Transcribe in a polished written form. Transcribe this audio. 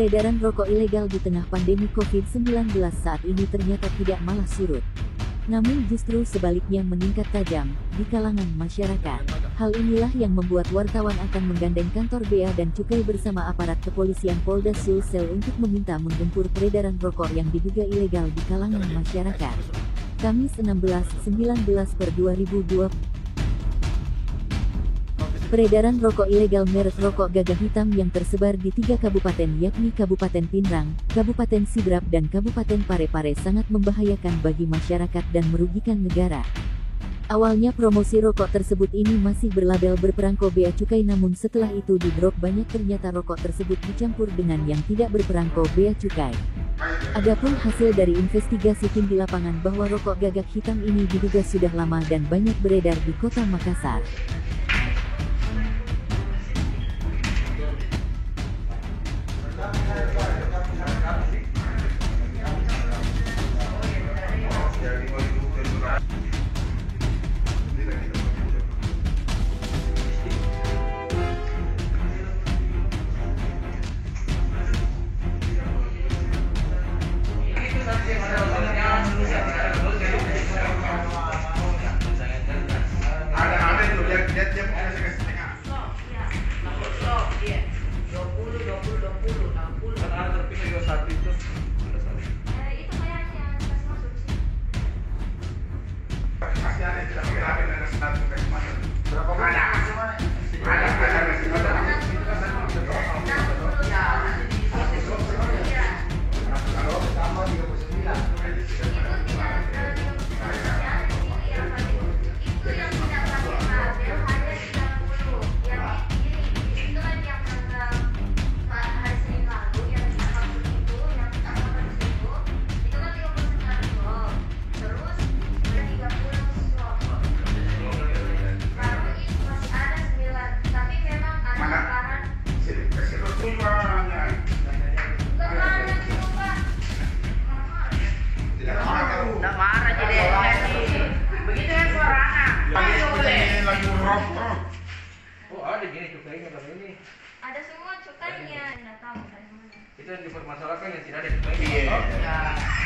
Peredaran rokok ilegal di tengah pandemi COVID-19 saat ini ternyata tidak malah surut. Namun justru sebaliknya meningkat tajam di kalangan masyarakat. Hal inilah yang membuat wartawan akan menggandeng kantor Bea dan Cukai bersama aparat kepolisian Polda Sulsel untuk meminta menggempur peredaran rokok yang diduga ilegal di kalangan masyarakat. Kamis 16/19/2020. Peredaran rokok ilegal merek rokok Gagah Hitam yang tersebar di 3 kabupaten yakni Kabupaten Pinrang, Kabupaten Sidrap dan Kabupaten Parepare sangat membahayakan bagi masyarakat dan merugikan negara. Awalnya promosi rokok tersebut ini masih berlabel berperangko Bea Cukai, namun setelah itu di drop banyak ternyata rokok tersebut dicampur dengan yang tidak berperangko Bea Cukai. Adapun hasil dari investigasi tim di lapangan bahwa rokok Gagah Hitam ini diduga sudah lama dan banyak beredar di Kota Makassar. Oh, ada gini cukainya kalau ini. Ada semua cukainya. Nggak tahu dari mana. Itu yang dipermasalahkan yang tidak ada cukainya. Iya.